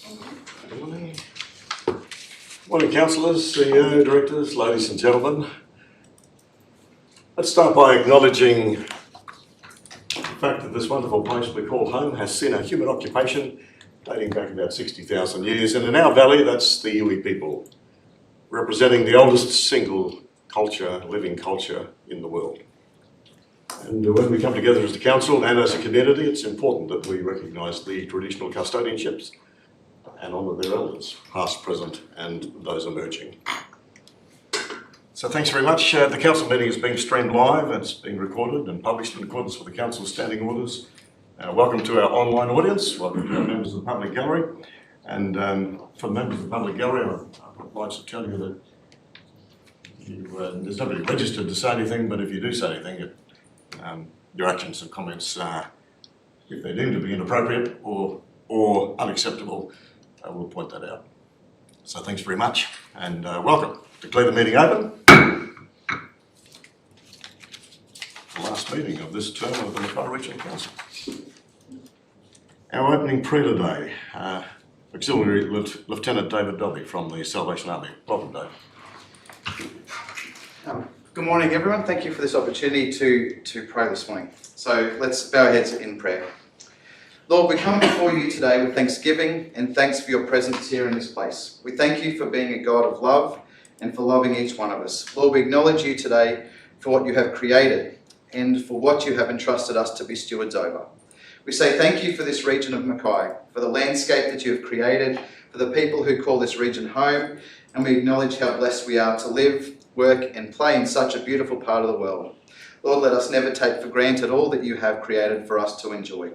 Good morning. Morning, councillors, CEO, directors, ladies and gentlemen. Let's start by acknowledging the fact that this wonderful place we call home has seen a human occupation dating back about 60,000 years, and in our valley that's the Iwi people, representing the oldest single culture, living culture in the world. And when we come together as a council and as a community, it's important that we recognise the traditional custodianships and honour their elders, past, present and those emerging. So thanks very much. The council meeting is being streamed live and it's being recorded and published in accordance with the council's standing orders. Welcome to our online audience, welcome to our members of the public gallery. And for the members of the public gallery, I'm obliged to tell you that there's nobody registered to say anything, but if you do say anything, your actions and comments, if they're deemed to be inappropriate or unacceptable, we'll point that out. So thanks very much and welcome. Declare the meeting open. The last meeting of this term of the Mackay Regional Council. Our opening prayer today, Auxiliary Lieutenant David Dobby from the Salvation Army. Welcome, Dave. Good morning, everyone. Thank you for this opportunity to pray this morning. So let's bow our heads in prayer. Lord, we come before you today with thanksgiving and thanks for your presence here in this place. We thank you for being a God of love and for loving each one of us. Lord, we acknowledge you today for what you have created and for what you have entrusted us to be stewards over. We say thank you for this region of Mackay, for the landscape that you have created, for the people who call this region home, and we acknowledge how blessed we are to live, work and play in such a beautiful part of the world. Lord, let us never take for granted all that you have created for us to enjoy.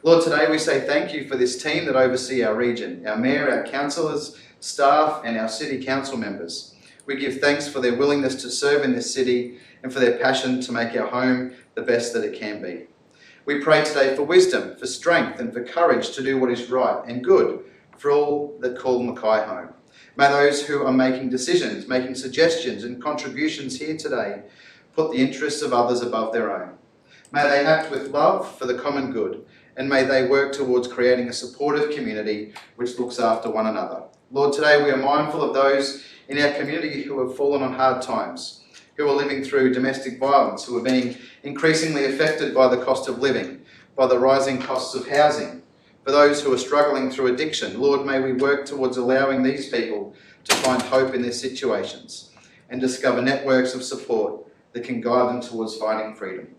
Lord, today we say thank you for this team that oversee our region, our mayor, our councillors, staff and our city council members. We give thanks for their willingness to serve in this city and for their passion to make our home the best that it can be. We pray today for wisdom, for strength and for courage to do what is right and good for all that call Mackay home. May those who are making decisions, making suggestions and contributions here today put the interests of others above their own. May they act with love for the common good, and may they work towards creating a supportive community which looks after one another. Lord, today we are mindful of those in our community who have fallen on hard times, who are living through domestic violence, who are being increasingly affected by the cost of living, by the rising costs of housing, for those who are struggling through addiction. Lord, may we work towards allowing these people to find hope in their situations and discover networks of support that can guide them towards finding freedom.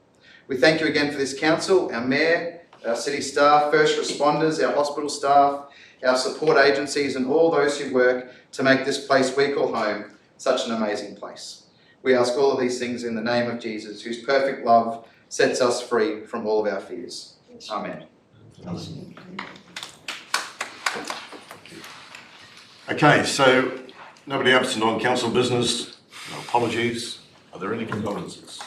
We thank you again for this council, our mayor, our city staff, first responders, our hospital staff, our support agencies and all those who work to make this place we call home such an amazing place. We ask all of these things in the name of Jesus, whose perfect love sets us free from all of our fears. Amen. Okay, so nobody absent on council business. No apologies. Are there any condolences?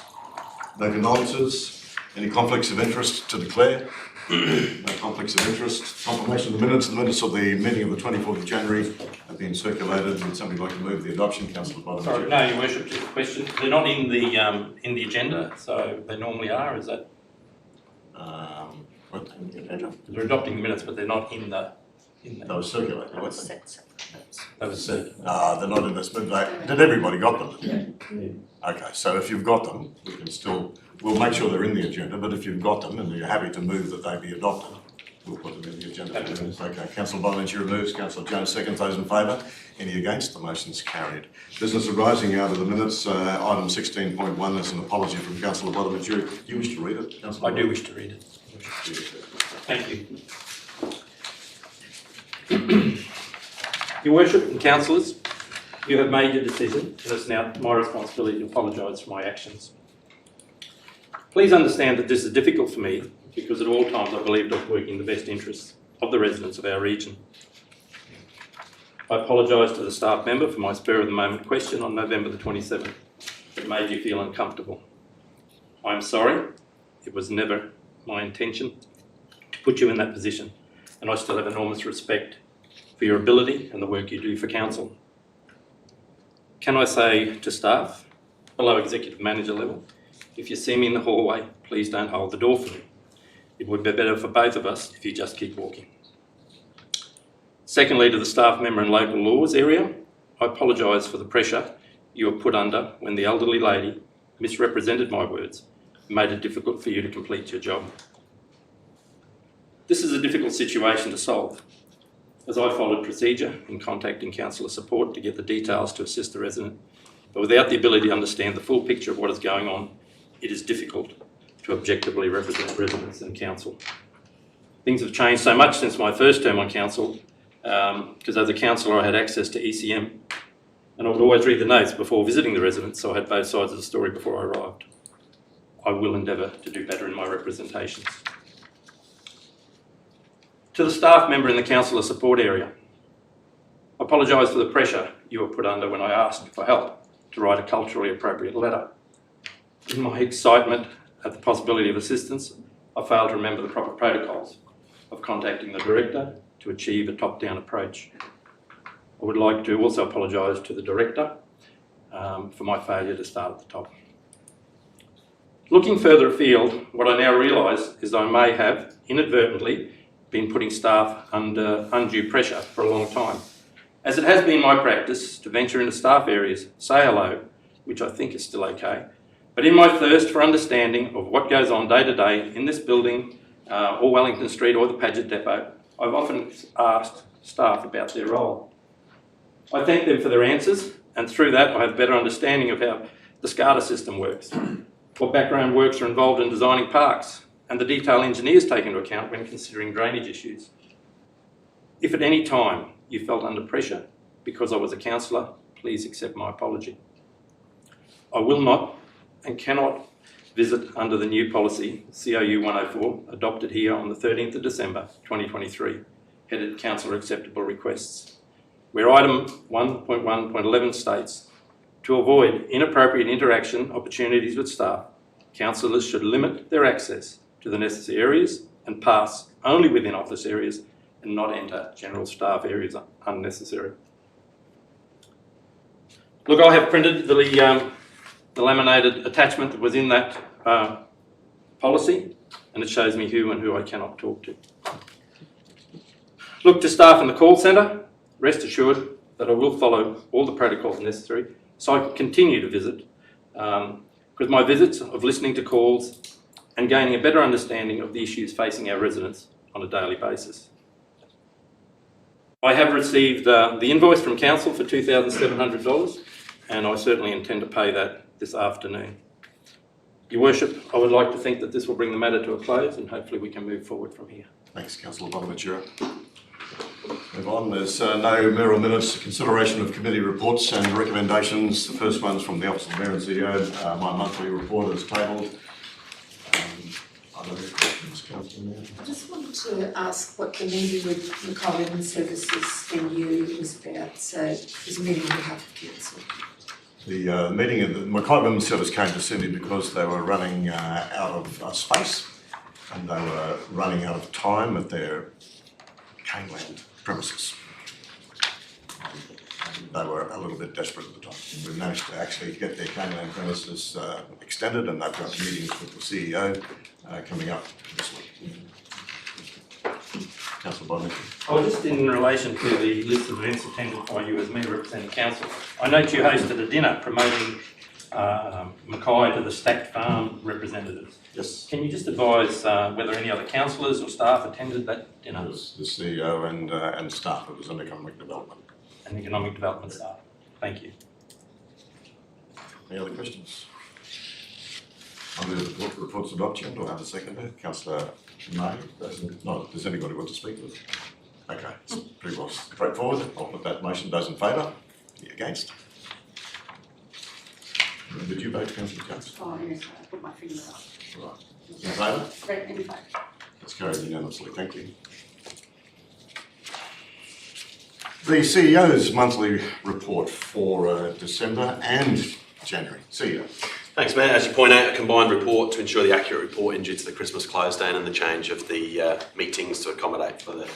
No condolences. Any conflicts of interest to declare? No conflicts of interest. Confirmation of the minutes of the meeting of the 24th of January have been circulated. Would somebody like to move the adoption? Councillor Bottom. Sorry, no, Your Worship, just a question. They're not in the agenda, so they normally are. Is that? What in the agenda? They're adopting the minutes, but they're not in the. They were circulated. That was said. They're not in this. But did everybody got them? Yeah. Okay, so if you've got them, we can still. We'll make sure they're in the agenda, but if you've got them and you're happy to move that they be adopted, we'll put them in the agenda. Okay, Councillor Bonaventure moves, Councillor Jones seconds. Those in favour? Any against? The motion's carried. Business arising out of the minutes, item 16.1 is an apology from Councillor Bonaventure. Do you wish to read it, Councillor? I do wish to read it. Thank you. Your Worship and Councillors, you have made your decision and it's now my responsibility to apologise for my actions. Please understand that this is difficult for me because at all times I believed I was working in the best interests of the residents of our region. I apologise to the staff member for my spur of the moment question on November the 27th that made you feel uncomfortable. I am sorry, it was never my intention to put you in that position, and I still have enormous respect for your ability and the work you do for council. Can I say to staff below executive manager level, if you see me in the hallway, please don't hold the door for me. It would be better for both of us if you just keep walking. Secondly, to the staff member in local laws area, I apologise for the pressure you were put under when the elderly lady misrepresented my words and made it difficult for you to complete your job. This is a difficult situation to solve, as I followed procedure in contacting counsellor support to get the details to assist the resident, but without the ability to understand the full picture of what is going on, it is difficult to objectively represent residents and council. Things have changed so much since my first term on council, because as a councillor I had access to ECM and I would always read the notes before visiting the residents, so I had both sides of the story before I arrived. I will endeavour to do better in my representations. To the staff member in the councillor support area, I apologise for the pressure you were put under when I asked for help to write a culturally appropriate letter. In my excitement at the possibility of assistance, I failed to remember the proper protocols of contacting the director to achieve a top-down approach. I would like to also apologise to the director for my failure to start at the top. Looking further afield, what I now realise is I may have inadvertently been putting staff under undue pressure for a long time, as it has been my practice to venture into staff areas, say hello, which I think is still okay, but in my thirst for understanding of what goes on day to day in this building or Wellington Street or the Paget Depot, I've often asked staff about their role. I thank them for their answers, and through that I have a better understanding of how the SCADA system works, what background works are involved in designing parks, and the detail engineers take into account when considering drainage issues. If at any time you felt under pressure because I was a councillor, please accept my apology. I will not and cannot visit under the new policy, COU 104, adopted here on the 13th of December 2023, headed Councillor Acceptable Requests, where item 1.1.11 states, to avoid inappropriate interaction opportunities with staff, councillors should limit their access to the necessary areas and pass only within office areas and not enter general staff areas unnecessary. Look, I have printed the laminated attachment that was in that policy, and it shows me who and who I cannot talk to. Look, to staff in the call centre, rest assured that I will follow all the protocols necessary so I can continue to visit, because my visits of listening to calls and gaining a better understanding of the issues facing our residents on a daily basis. I have received the invoice from council for $2,700, and I certainly intend to pay that this afternoon. Your Worship, I would like to think that this will bring the matter to a close, and hopefully we can move forward from here. Thanks, Councillor Bonaventura. Move on. There's no mayoral minutes, consideration of committee reports and recommendations. The first one's from the Office of the Mayor and CEO. My monthly report is tabled. Are there any questions, Councillor Mayor? I just wanted to ask what the meeting with Mackay and Services venue was about. So it was a meeting on behalf of council. The meeting of the Mackay Women's Service came to Sydney because they were running out of space, and they were running out of time at their Caneland premises. And they were a little bit desperate at the time. We managed to actually get their Caneland premises extended, and they've got meetings with the CEO coming up this week. Councillor Bonaventura. Oh, just in relation to the list of events attended by you as Mayor representing Council, I note you hosted a dinner promoting Mackay to the Stacked Farm representatives. Yes. Can you just advise whether any other councillors or staff attended that dinner? It was the CEO and staff. It was an economic development. And economic development staff. Thank you. Any other questions? I'll move the report's adoption. Do I have a seconder? Councillor May? Does anybody want to speak with it? Okay, it's pretty well straightforward. I'll put that motion. Those in favour? Any against? Did you vote, Councillor Jones? Oh, yes, I put my finger up. Right. In favour? Great, in fact. That's carried unanimously. Thank you. The CEO's monthly report for December and January. CEO. Thanks, Mayor. As you point out, a combined report to ensure the accurate reporting due to the Christmas close down and the change of the meetings to accommodate for the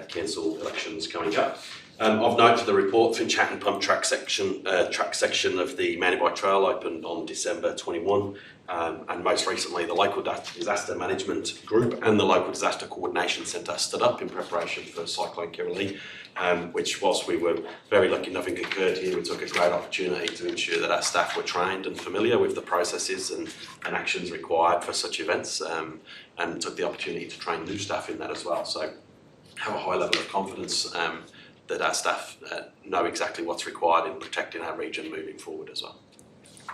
council elections coming up. Of note, the report for Chat and Pump track section of the Mackay Trail opened on December 21, and most recently the local disaster management group and the local disaster coordination centre stood up in preparation for Cyclone Kirrily, which, whilst we were very lucky nothing occurred here, we took a great opportunity to ensure that our staff were trained and familiar with the processes and actions required for such events, and took the opportunity to train new staff in that as well. So have a high level of confidence that our staff know exactly what's required in protecting our region moving forward as well.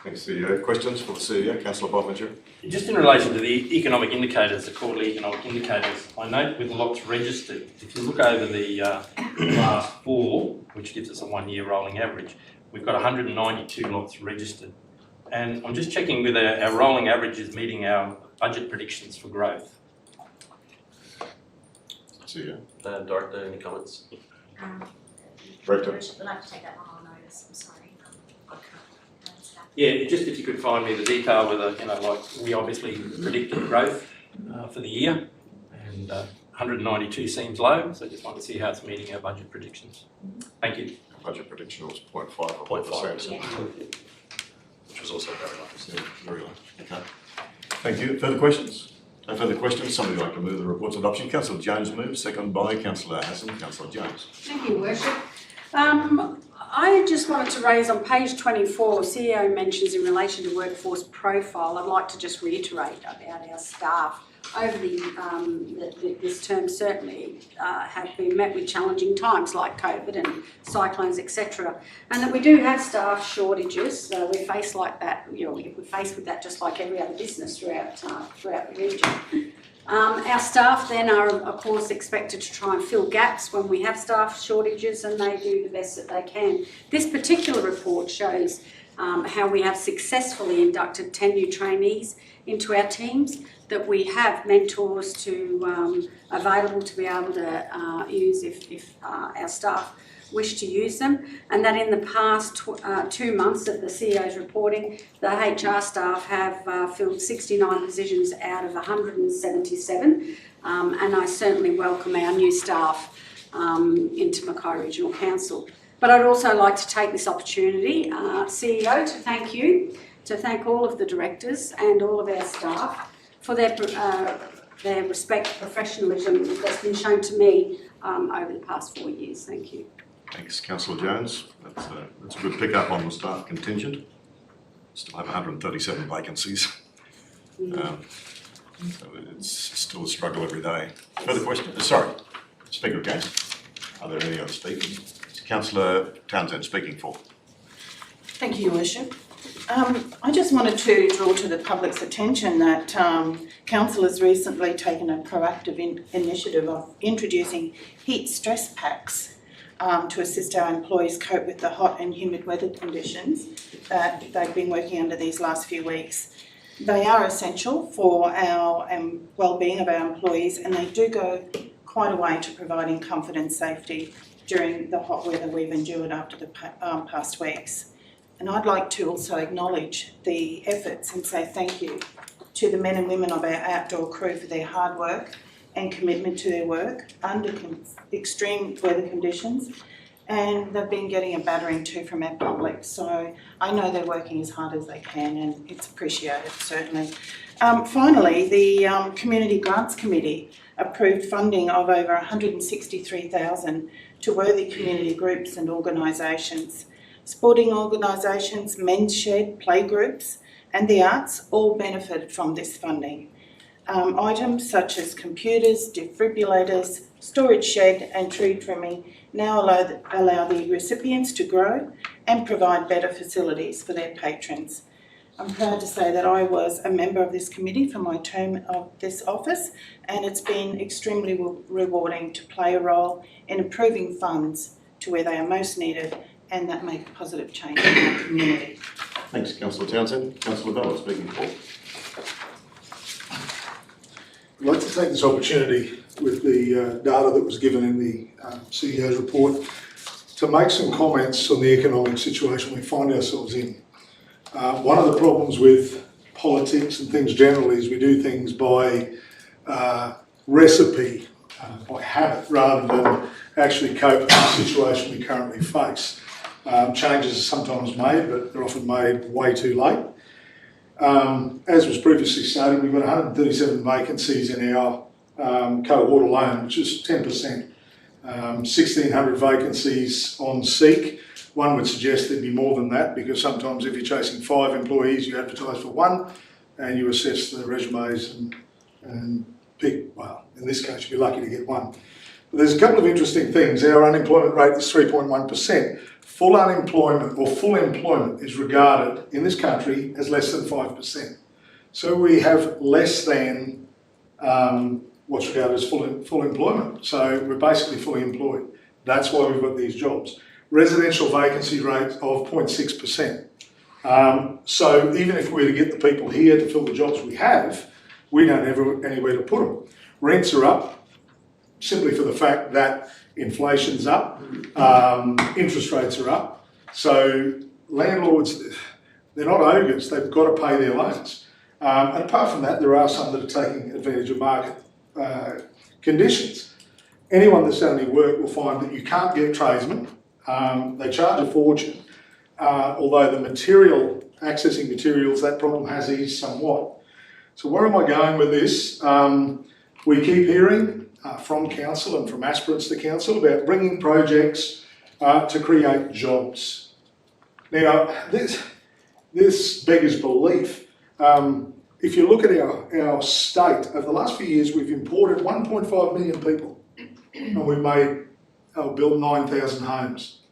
Thanks, CEO. Questions for the CEO? Councillor Bottmacher. Just in relation to the economic indicators, the quarterly economic indicators, I note with lots registered, if you look over the last 4, which gives us a 1-year rolling average, we've got 192 lots registered. And I'm just checking whether our rolling average is meeting our budget predictions for growth. CEO. Director, any comments? Director. We'll have to take that one on notice, I'm sorry. I can't understand. Yeah, just if you could find me the detail whether, like we obviously predicted growth for the year, and 192 seems low, so I just want to see how it's meeting our budget predictions. Thank you. Budget prediction was 0.5 or 0.5%. Yeah. Which was also very low. Yeah, very low. Okay. Thank you. Further questions? No further questions. Somebody like to move the report's adoption. Councillor Jones moves, second by Councillor Hassan. Councillor Jones. Thank you, Worship. I just wanted to raise on page 24, CEO mentions in relation to workforce profile. I'd like to just reiterate about our staff over this term certainly have been met with challenging times like COVID and cyclones, etc. And that we do have staff shortages. We're faced like that, we're faced with that just like every other business throughout the region. Our staff then are, of course, expected to try and fill gaps when we have staff shortages, and they do the best that they can. This particular report shows how we have successfully inducted 10 new trainees into our teams, that we have mentors available to be able to use if our staff wish to use them, and that in the past 2 months of the CEO's reporting, the HR staff have filled 69 positions out of 177, and I certainly welcome our new staff into Mackay Regional Council. But I'd also like to take this opportunity, CEO, to thank all of the directors and all of our staff for their respect, professionalism that's been shown to me over the past 4 years. Thank you. Thanks, Councillor Jones. That's a good pick up on the staff contingent. Still have 137 vacancies. So it's still a struggle every day. Further questions? Sorry, speaker again. Are there any other speakers? Councillor Townsend speaking for. Thank you, Your Worship. I just wanted to draw to the public's attention that Council has recently taken a proactive initiative of introducing heat stress packs to assist our employees cope with the hot and humid weather conditions that they've been working under these last few weeks. They are essential for our well-being of our employees, and they do go quite a way to providing comfort and safety during the hot weather we've endured after the past weeks. And I'd like to also acknowledge the efforts and say thank you to the men and women of our outdoor crew for their hard work and commitment to their work under extreme weather conditions, and they've been getting a battering too from our public. So I know they're working as hard as they can, and it's appreciated, certainly. Finally, the Community Grants Committee approved funding of over $163,000 to worthy community groups and organisations. Sporting organisations, men's shed, playgroups and the arts all benefited from this funding. Items such as computers, defibrillators, storage shed and tree trimming now allow the recipients to grow and provide better facilities for their patrons. I'm proud to say that I was a member of this committee for my term of this office, and it's been extremely rewarding to play a role in improving funds to where they are most needed and that make a positive change in our community. Thanks, Councillor Townsend. Councillor Bella speaking for. I'd like to take this opportunity with the data that was given in the CEO's report to make some comments on the economic situation we find ourselves in. One of the problems with politics and things generally is we do things by recipe. by habit rather than actually cope with the situation we currently face. Changes are sometimes made, but they're often made way too late. As was previously stated, we've got 137 vacancies in our cohort alone, which is 10%. 1,600 vacancies on Seek. One would suggest there'd be more than that, because sometimes if you're chasing 5 employees, you advertise for 1 and you assess the resumes and pick, well, in this case, you'd be lucky to get 1. But there's a couple of interesting things. Our unemployment rate is 3.1%. Full unemployment or full employment is regarded in this country as less than 5%. So we have less than what's regarded as full employment. So we're basically fully employed. That's why we've got these jobs. Residential vacancy rate of 0.6%. So even if we were to get the people here to fill the jobs we have, we don't have anywhere to put them. Rents are up simply for the fact that inflation's up, interest rates are up. So landlords, they're not ogres, they've got to pay their loans. And apart from that, there are some that are taking advantage of market conditions. Anyone that's done any work will find that you can't get tradesmen. They charge a fortune, although the accessing materials, that problem has eased somewhat. So where am I going with this? We keep hearing from council and from aspirants to council about bringing projects to create jobs. Now, this beggars belief. If you look at our state, over the last few years, we've imported 1.5 million people and we've built 9,000 homes.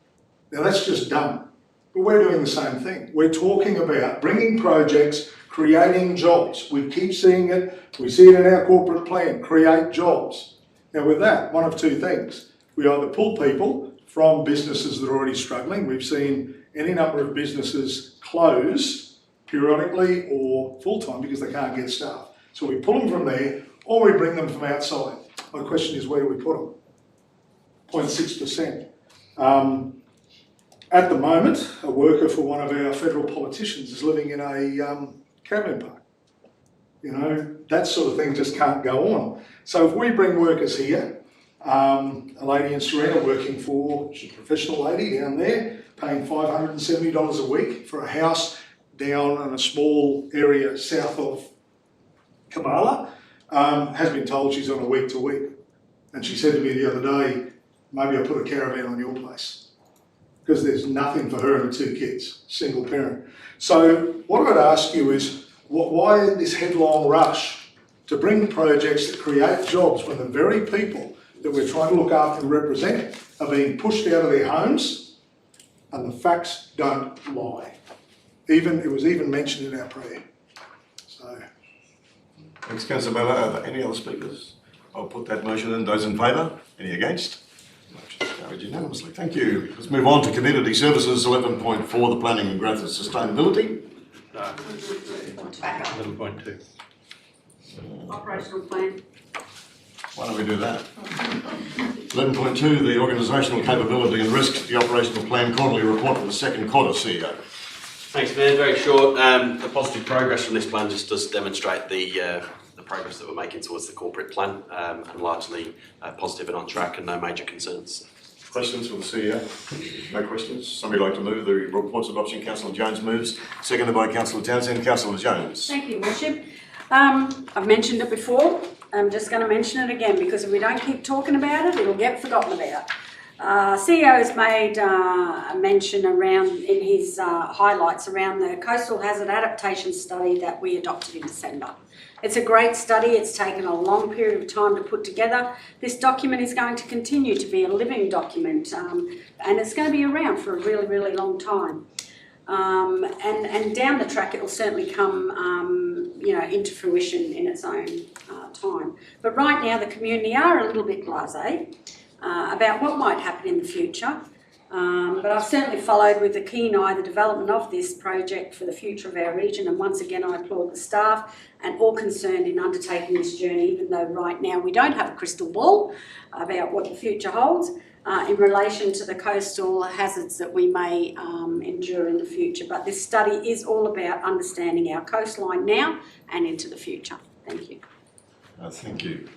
Now that's just dumb, but we're doing the same thing. We're talking about bringing projects, creating jobs. We keep seeing it. We see it in our corporate plan, create jobs. Now with that, one of two things. We either pull people from businesses that are already struggling. We've seen any number of businesses close periodically or full-time because they can't get staff. So we pull them from there or we bring them from outside. My question is, where do we put them? 0.6%. At the moment, a worker for one of our federal politicians is living in a caravan park. You know, that sort of thing just can't go on. So if we bring workers here, a lady in Serena working for, she's a professional lady down there, paying $570 a week for a house down in a small area south of Kamala, has been told she's on a week to week. And she said to me the other day, maybe I'll put a caravan on your place, because there's nothing for her and her 2 kids, single parent. So what I'd ask you is, why this headlong rush to bring projects that create jobs when the very people that we're trying to look after and represent are being pushed out of their homes, and the facts don't lie. It was even mentioned in our prayer. So. Thanks, Councillor Miller. Are there any other speakers? I'll put that motion in. Those in favour? Any against? Motion carried unanimously. Thank you. Let's move on to Community Services 11.4, the Planning and Growth and Sustainability. No. 11.2. Operational plan. Why don't we do that? 11.2, the organisational capability and risks, the operational plan quarterly report for the second quarter, CEO. Thanks, Mayor. Very short. The positive progress from this plan just does demonstrate the progress that we're making towards the corporate plan, and largely positive and on track, and no major concerns. Questions for the CEO? No questions? Somebody like to move the report's adoption? Councillor Jones moves, seconded by Councillor Townsend. Councillor Jones. Thank you, Worship. I've mentioned it before. I'm just going to mention it again, because if we don't keep talking about it, it'll get forgotten about. CEO has made a mention around in his highlights around the Coastal Hazard Adaptation Study that we adopted in December. It's a great study. It's taken a long period of time to put together. This document is going to continue to be a living document, and it's going to be around for a really, really long time. And down the track, it will certainly come, into fruition in its own time. But right now, the community are a little bit blasé about what might happen in the future. But I've certainly followed with a keen eye the development of this project for the future of our region, and once again I applaud the staff and all concerned in undertaking this journey, even though right now we don't have a crystal ball about what the future holds in relation to the coastal hazards that we may endure in the future. But this study is all about understanding our coastline now and into the future. Thank you. Thank you.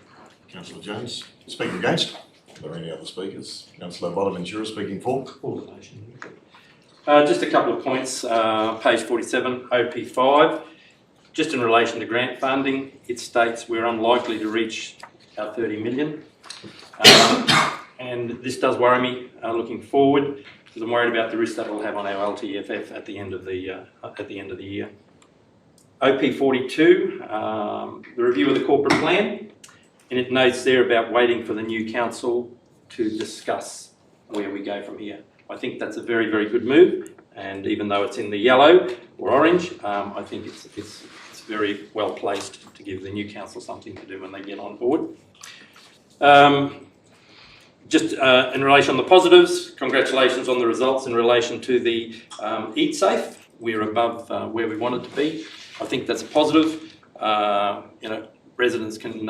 Councillor Jones speaking against. Are there any other speakers? Councillor Bonaventura speaking for. For the motion. Just a couple of points, page 47, OP5. Just in relation to grant funding, it states we're unlikely to reach our 30 million. And this does worry me looking forward, because I'm worried about the risk that will have on our LTFF at the end of the year. OP42, the review of the corporate plan, and it notes there about waiting for the new council to discuss where we go from here. I think that's a very, very good move, and even though it's in the yellow or orange, I think it's very well placed to give the new council something to do when they get on board. Just in relation on the positives, congratulations on the results in relation to the Eat Safe. We're above where we wanted to be. I think that's a positive. Residents can,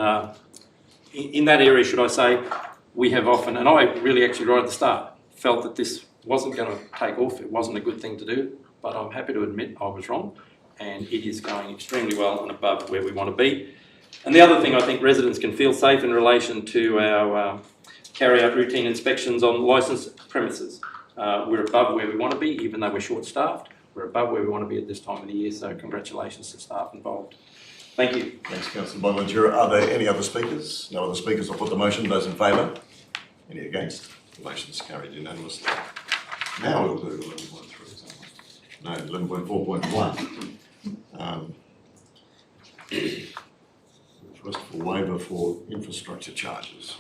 in that area, should I say, we have often, and I really actually right at the start, felt that this wasn't going to take off. It wasn't a good thing to do, but I'm happy to admit I was wrong, and it is going extremely well and above where we want to be. And the other thing, I think residents can feel safe in relation to our carry out routine inspections on licensed premises. We're above where we want to be, even though we're short-staffed. We're above where we want to be at this time of the year, so congratulations to staff involved. Thank you. Thanks, Councillor Bonaventura. Are there any other speakers? No other speakers. I'll put the motion. Those in favour? Any against? The motion's carried unanimously. Now we'll do 11.3. No, 11.4.1. First of all, waiver for infrastructure charges.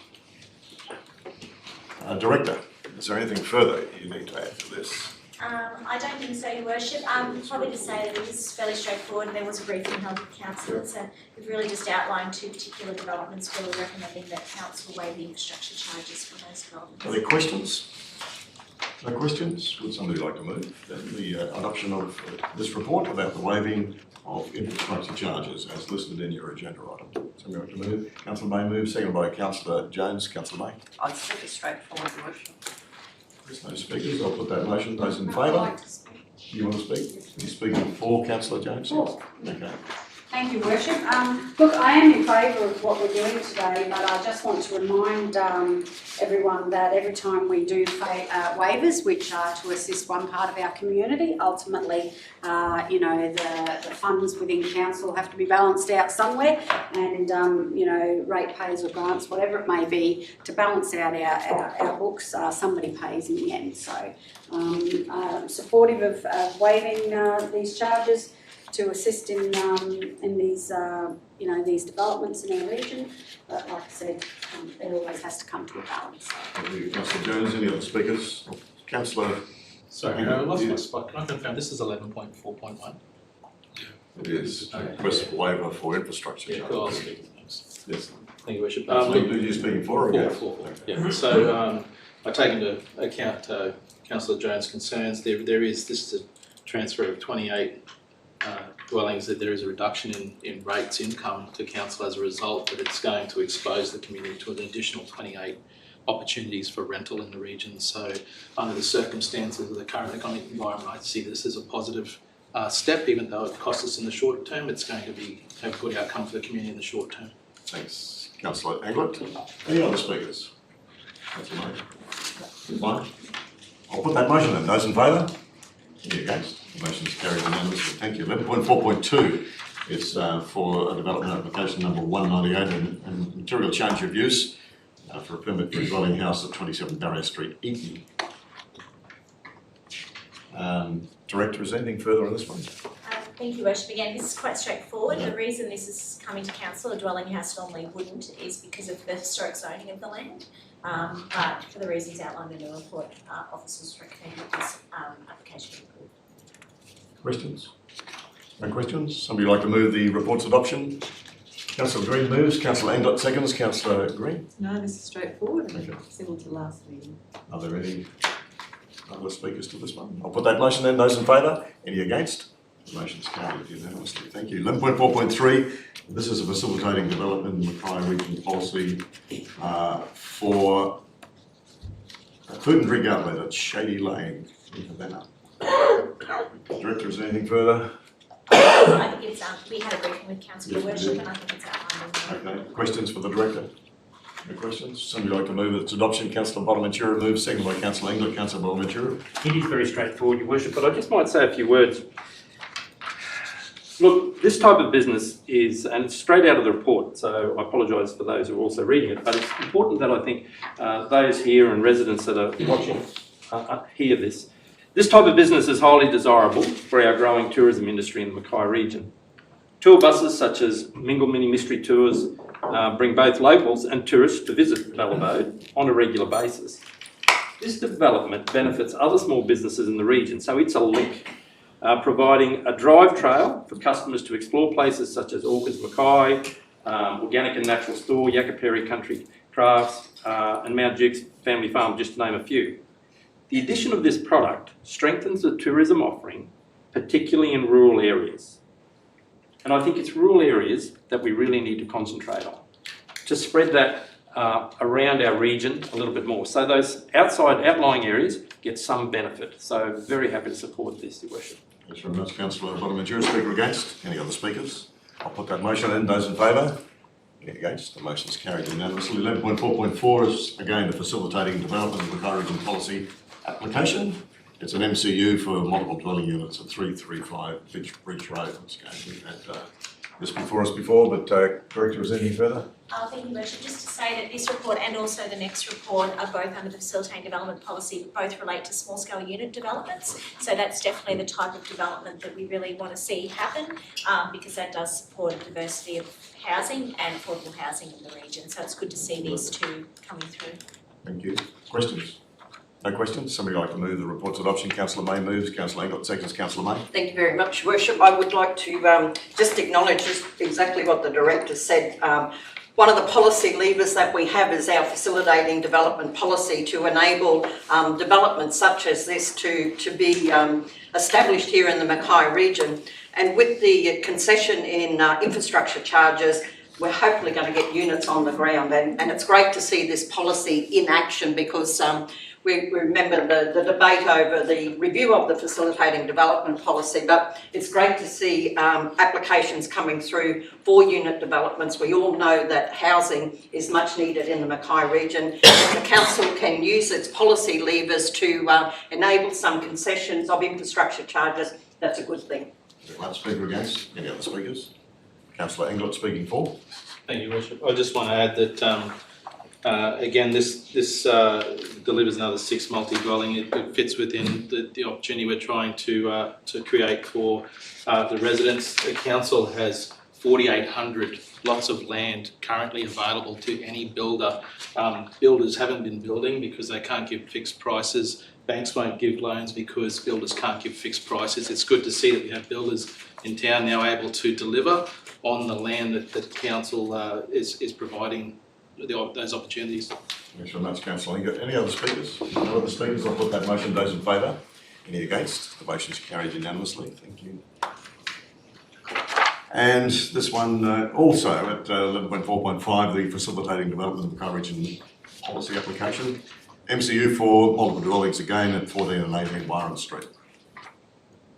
Director, is there anything further you need to add to this? I don't think so, Your Worship. Probably to say that it was fairly straightforward. There was a briefing held with councillors, and we've really just outlined two particular developments where we're recommending that council waive the infrastructure charges for those developments. Are there questions? No questions? Would somebody like to move the adoption of this report about the waiving of infrastructure charges as listed in your agenda item? Somebody like to move? Councillor May moves, seconded by Councillor Jones. Councillor May. I'd say it's straightforward, Your Worship. There's no speakers. I'll put that motion. Those in favour? You want to speak? You're speaking for Councillor Jones? For. Okay. Thank you, Worship. Look, I am in favour of what we're doing today, but I just want to remind everyone that every time we do waivers, which are to assist one part of our community, ultimately, the funds within council have to be balanced out somewhere, and ratepayers or grants, whatever it may be, to balance out our books, somebody pays in the end. So, supportive of waiving these charges to assist in these these developments in our region, but like I said, it always has to come to a balance. Thank you, Councillor Jones. Any other speakers? Councillor. Sorry, I lost my spot. Can I confirm this is 11.4.1? It is. Request for waiver for infrastructure Yeah, charges. cool. I'll speak. Thanks. Yes. Thank you, Worship. Are you speaking for or against? For. Yeah. So I take into account Councillor Jones' concerns. This is a transfer of 28 dwellings, that there is a reduction in rates income to council as a result, but it's going to expose the community to an additional 28 opportunities for rental in the region. So under the circumstances of the current economic environment, I see this as a positive step. Even though it costs us in the short term, it's going to have a good outcome for the community in the short term. Thanks. Councillor Anglett. Any other speakers? Councillor May. Fine. I'll put that motion in. Those in favour? Any against? The motion is carried unanimously. Thank you. 11.4.2 is for a development application number 198 and material change of use for a permit for a dwelling house at 27 Barrier Street, Eaton. Director, is there anything further on this one? Thank you, Worship. Again, this is quite straightforward. The reason this is coming to council, a dwelling house normally wouldn't, is because of the historic zoning of the land. But for the reasons outlined in the report, officers recommend that this application be approved. Questions? No questions? Somebody like to move the report's adoption? Councillor Green moves, Councillor Anglett seconds, Councillor Green. No, this is straightforward, Okay. similar to last meeting. Are there any other speakers to this one? I'll put that motion then. Those in favour? Any against? The motion's carried unanimously. Thank you. 11.4.3. This is a facilitating development in Mackay region policy for a food and drink outlet at Shady Lane in Havana. Director, is there anything further? I think it's, we had a briefing with council, Your Yes, we Worship, did. and I think it's outlined in the Okay. Questions for the director? Any questions? Somebody like to move its adoption? Councillor Bonaventura moves, seconded by Councillor Engler. Councillor Bonaventura. It is very straightforward, Your Worship, but I just might say a few words. Look, this type of business is, and it's straight out of the report, so I apologise for those who are also reading it, but it's important that I think those here and residents that are watching hear this. This type of business is highly desirable for our growing tourism industry in the Mackay region. Tour buses such as Mingle Mini Mystery Tours bring both locals and tourists to visit Ballabode on a regular basis. This development benefits other small businesses in the region, so it's a link, providing a drive trail for customers to explore places such as Orchids Mackay, Organic and Natural Store, Yakaperi Country Crafts, and Mount Duke's Family Farm, just to name a few. The addition of this product strengthens the tourism offering, particularly in rural areas. And I think it's rural areas that we really need to concentrate on, to spread that around our region a little bit more. So those outlying areas get some benefit. So very happy to support this, Your Worship. Thanks very much, Councillor Bonaventura. Speaker against? Any other speakers? I'll put that motion in. Those in favour? Any against? The motion is carried unanimously. 11.4.4 is again the Facilitating Development of Mackay Region Policy application. It's an MCU for multiple dwelling units at 335 Bridge Road. We've had this before us before, but Director, is there any further? Thank you, Worship. Just to say that this report and also the next report are both under the Facilitating Development Policy, but both relate to small-scale unit developments. So that's definitely the type of development that we really want to see happen, because that does support a diversity of housing and affordable housing in the region. So it's good to see these two coming through. Thank you. Questions? No questions? Somebody like to move the report's adoption? Councillor May moves. Councillor Engler seconds. Councillor May. Thank you very much, Worship. I would like to just acknowledge just exactly what the Director said. One of the policy levers that we have is our Facilitating Development Policy to enable developments such as this to be established here in the Mackay region. And with the concession in infrastructure charges, we're hopefully going to get units on the ground. And it's great to see this policy in action, because we remember the debate over the review of the Facilitating Development Policy, but it's great to see applications coming through for unit developments. We all know that housing is much needed in the Mackay region. If the council can use its policy levers to enable some concessions of infrastructure charges, that's a good thing. One speaker against. Any other speakers? Councillor Engler speaking for. Thank you, Worship. I just want to add that again, this delivers another 6 multi-dwelling. It fits within the opportunity we're trying to create for the residents. The council has 4,800 lots of land currently available to any builder. Builders haven't been building because they can't give fixed prices. Banks won't give loans because builders can't give fixed prices. It's good to see that we have builders in town now able to deliver on the land that the council is providing those opportunities. Thanks very much, Councillor Engler. Any other speakers? No other speakers? I'll put that motion. Those in favour? Any against? The motion is carried unanimously. Thank you. And this one also at 11.4.5, the Facilitating Development of Mackay Region Policy application. MCU for multiple dwellings again at 14 and 18 Byron Street.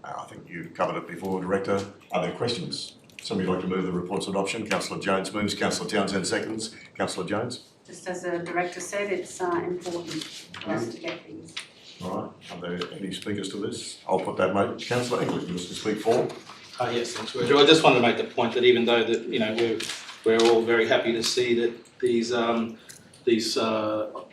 I think you covered it before, Director. Are there questions? Somebody like to move the report's adoption? Councillor Jones moves. Councillor Townsend seconds. Councillor Jones. Just as the Director said, it's important for us to get these. All right. Are there any speakers to this? I'll put that motion. Councillor Engler, you wish to speak for? Yes, thanks, Roger. I just wanted to make the point that even though that we're all very happy to see that these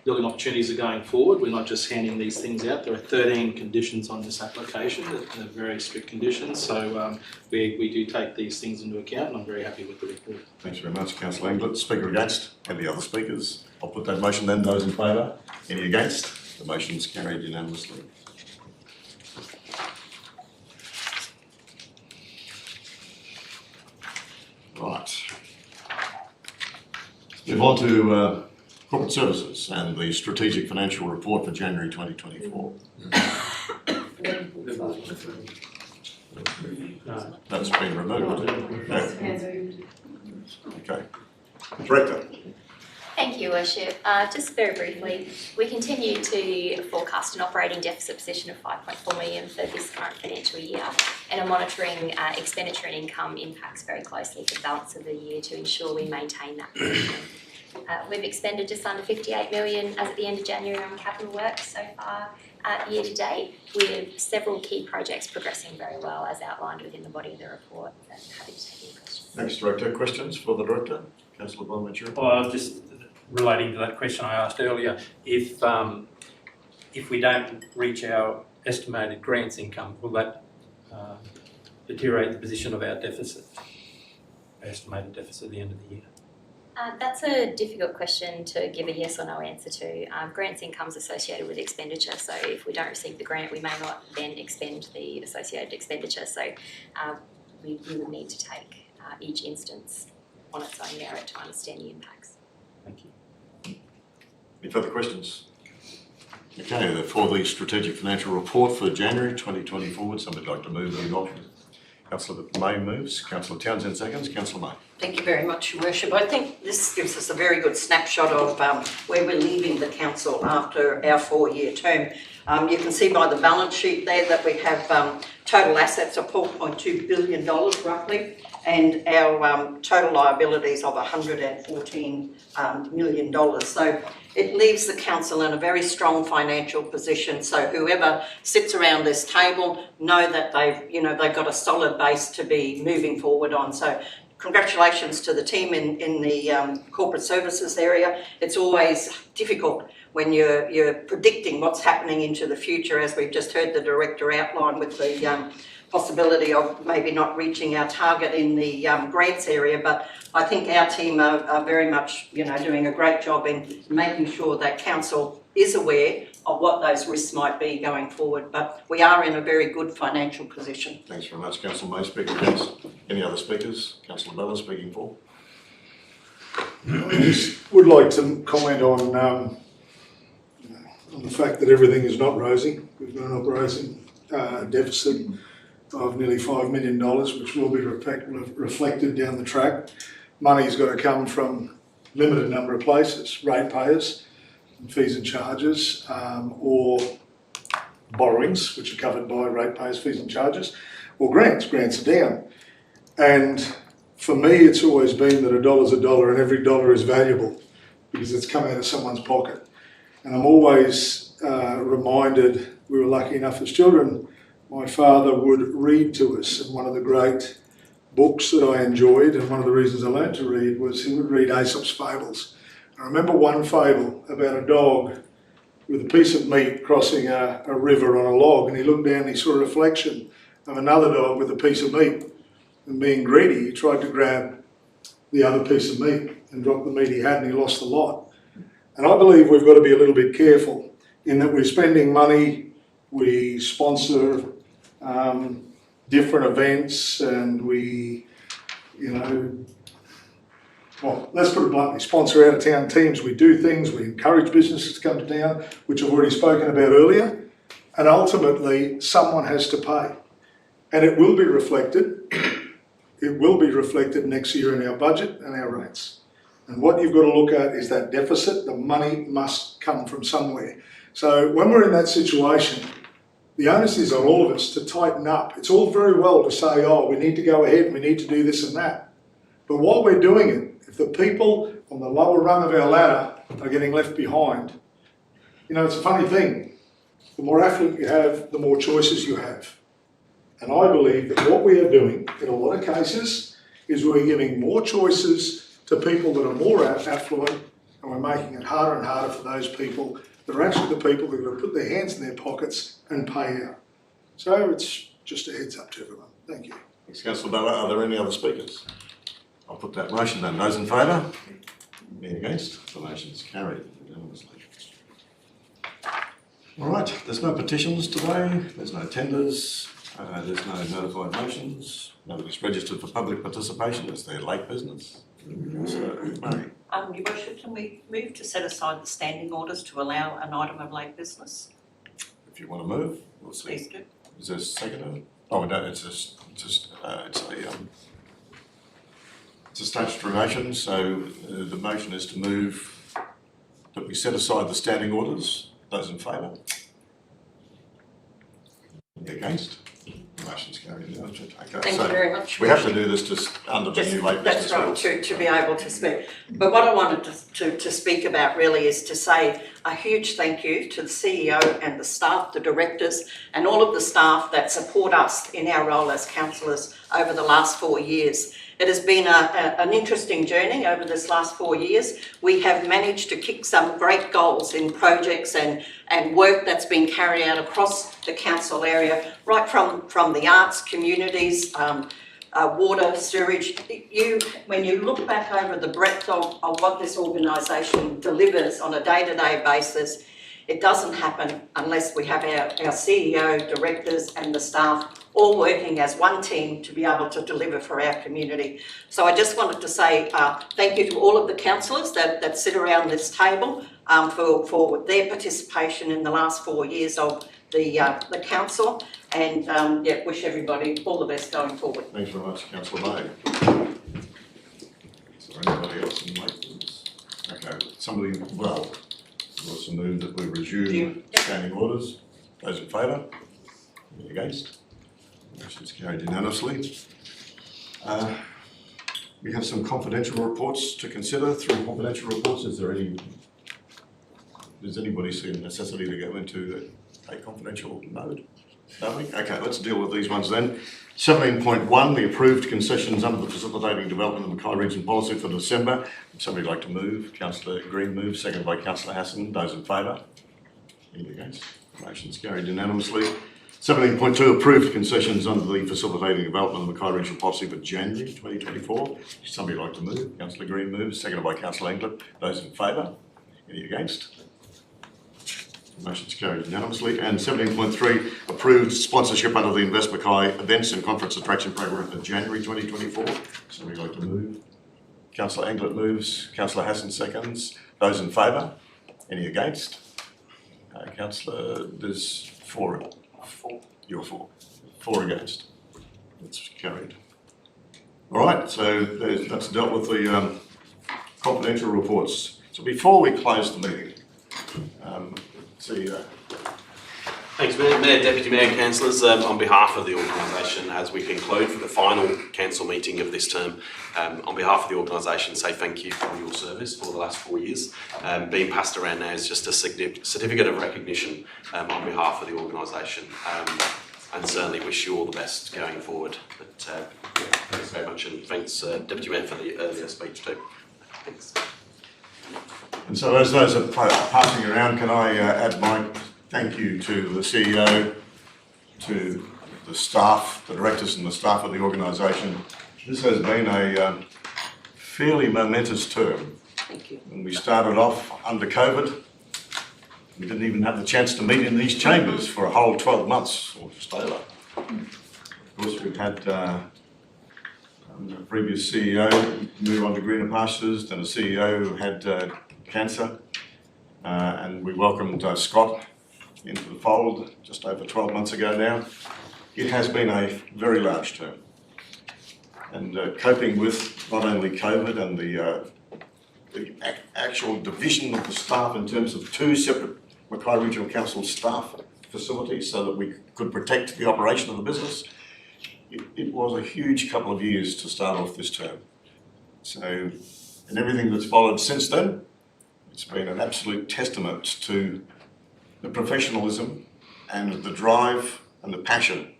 building opportunities are going forward, we're not just handing these things out. There are 13 conditions on this application that are very strict conditions. So we do take these things into account, and I'm very happy with the report. Thanks very much, Councillor Engler. Speaker against? Any other speakers? I'll put that motion then. Those in favour? Any against? The motion is carried unanimously. Right. Move on to corporate services and the strategic financial report for January 2024. No. That's been removed. Okay. Director. Thank you, Worship. Just very briefly, we continue to forecast an operating deficit position of 5.4 million for this current financial year, and are monitoring expenditure and income impacts very closely for the balance of the year to ensure we maintain that position. We've expended just under 58 million as at the end of January on capital works so far year to date, with several key projects progressing very well as outlined within the body of the report. I'm happy to take any questions. Thanks, Director. Questions for the Director? Councillor Bonaventura. Well, just relating to that question I asked earlier, if we don't reach our estimated grants income, will that deteriorate the position of our deficit, estimated deficit at the end of the year? That's a difficult question to give a yes or no answer to. Grants income's associated with expenditure, so if we don't receive the grant, we may not then expend the associated expenditure. So we would need to take each instance on its own merit to understand the impacts. Thank you. Any further questions? Okay, for the Strategic Financial Report for January 2024, would somebody like to move the motion? Councillor May moves, Councillor Townsend seconds, Councillor May. Thank you very much, Your Worship. I think this gives us a very good snapshot of where we're leaving the council after our 4-year term. You can see by the balance sheet there that we have total assets of $4.2 billion roughly, and our total liabilities of $114 million. So it leaves the council in a very strong financial position. So whoever sits around this table know that they've got a solid base to be moving forward on. So congratulations to the team in the corporate services area. It's always difficult when you're predicting what's happening into the future, as we've just heard the Director outline with the possibility of maybe not reaching our target in the grants area. But I think our team are very much, doing a great job in making sure that council is aware of what those risks might be going forward. But we are in a very good financial position. Thanks very much, Councillor May. Speaking against. Any other speakers? Councillor Bella speaking for. I just would like to comment on the fact that everything is not rosy. We've got an operating deficit of nearly $5 million, which will be reflected down the track. Money's got to come from a limited number of places: ratepayers, fees and charges, or borrowings, which are covered by ratepayers, fees and charges, or grants. Grants are down. And for me, it's always been that a dollar's a dollar and every dollar is valuable because it's come out of someone's pocket. And I'm always reminded, we were lucky enough as children, my father would read to us, and one of the great books that I enjoyed, and one of the reasons I learned to read, was he would read Aesop's Fables. I remember one fable about a dog with a piece of meat crossing a river on a log, and he looked down and he saw a reflection of another dog with a piece of meat. And being greedy, he tried to grab the other piece of meat and drop the meat he had, and he lost the lot. And I believe we've got to be a little bit careful in that we're spending money, we sponsor different events, and we, well, let's put it bluntly, sponsor out-of-town teams. We do things, we encourage businesses to come to town, which I've already spoken about earlier, and ultimately someone has to pay. And it will be reflected, next year in our budget and our rates. And what you've got to look at is that deficit. The money must come from somewhere. So when we're in that situation, the onus is on all of us to tighten up. It's all very well to say, oh, we need to go ahead and we need to do this and that. But while we're doing it, if the people on the lower rung of our ladder are getting left behind, it's a funny thing. The more affluent you have, the more choices you have. And I believe that what we are doing in a lot of cases is we're giving more choices to people that are more affluent, and we're making it harder and harder for those people that are actually the people who are going to put their hands in their pockets and pay out. So it's just a heads up to everyone. Thank you. Thanks, Councillor Bella. Are there any other speakers? I'll put that motion then. Those in favour? Any against? The motion is carried unanimously. All right, there's no petitions today, there's no tenders, there's no notified motions, nobody's registered for public participation, it's their late business. So, Murray. Your Worship, can we move to set aside the standing orders to allow an item of late business? If you want to move, we'll see. Please do. Is there a seconder? Oh, no, it's a statutory motion, so the motion is to move that we set aside the standing orders. Those in favour? Any against? Motion's carried unanimously. Okay, Thank so you very much. we have to do this just under the new late business That's right, rules. to be able to speak. But what I wanted to speak about really is to say a huge thank you to the CEO and the staff, the directors, and all of the staff that support us in our role as councillors over the last 4 years. It has been an interesting journey over this last 4 years. We have managed to kick some great goals in projects and work that's been carried out across the council area, right from the arts, communities, water, sewage. When you look back over the breadth of what this organisation delivers on a day-to-day basis, it doesn't happen unless we have our CEO, directors and the staff all working as one team to be able to deliver for our community. So I just wanted to say thank you to all of the councillors that sit around this table for their participation in the last 4 years of the council, and wish everybody all the best going forward. Thanks very much, Councillor May. Is there anybody else in late business? Okay, somebody, well, there's a move that we resume standing orders. Those in favour? Any against? Motion's carried unanimously. We have some confidential reports to consider. Through confidential reports, does anybody see a necessity to go into a confidential mode? Nothing? Okay, let's deal with these ones then. 17.1, the approved concessions under the facilitating development of the Mackay Region policy for December. Would somebody like to move? Councillor Green moves, seconded by Councillor Hassan. Those in favour? Any against? Motion's carried unanimously. 17.2, approved concessions under the facilitating development of the Mackay Regional policy for January 2024. Would somebody like to move? Councillor Green moves, seconded by Councillor England. Those in favour? Any against? Motion's carried unanimously. And 17.3, approved sponsorship under the Invest Mackay events and conference attraction program for January 2024. Somebody like to move? Councillor England moves, Councillor Hassan seconds. Those in favour? Any against? Councillor, there's 4. You're 4. 4 against. That's carried. All right, so that's dealt with the confidential reports. So before we close the meeting, CEO. Thanks, Mayor, Deputy Mayor and Councillors. On behalf of the organisation, as we conclude for the final council meeting of this term, on behalf of the organisation, say thank you for your service for the last 4 years. Being passed around now is just a certificate of recognition on behalf of the organisation, and certainly wish you all the best going forward. But thanks very much, and thanks, Deputy Mayor, for the earlier speech too. Thanks. And so as those are passing around, can I add my thank you to the CEO, to the staff, the directors and the staff of the organisation. This has been a fairly momentous term. Thank you. When we started off under COVID, we didn't even have the chance to meet in these chambers for a whole 12 months or just over. Of course, we've had the previous CEO move on to greener pastures, then a CEO who had cancer, and we welcomed Scott into the fold just over 12 months ago now. It has been a very large term, and coping with not only COVID and the actual division of the staff in terms of 2 separate Mackay Regional Council staff facilities so that we could protect the operation of the business. It was a huge couple of years to start off this term. So, and everything that's followed since then, it's been an absolute testament to the professionalism and the drive and the passion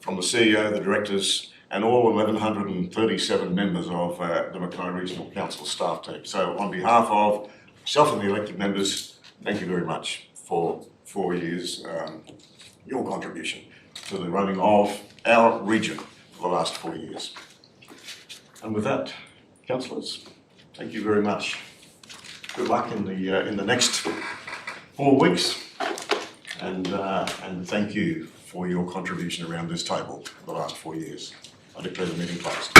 from the CEO, the directors, and all 1,137 members of the Mackay Regional Council staff team. So on behalf of myself and the elected members, thank you very much for 4 years, your contribution to the running of our region for the last 4 years. And with that, councillors, thank you very much. Good luck in the next 4 weeks, and thank you for your contribution around this table for the last 4 years. I declare the meeting closed.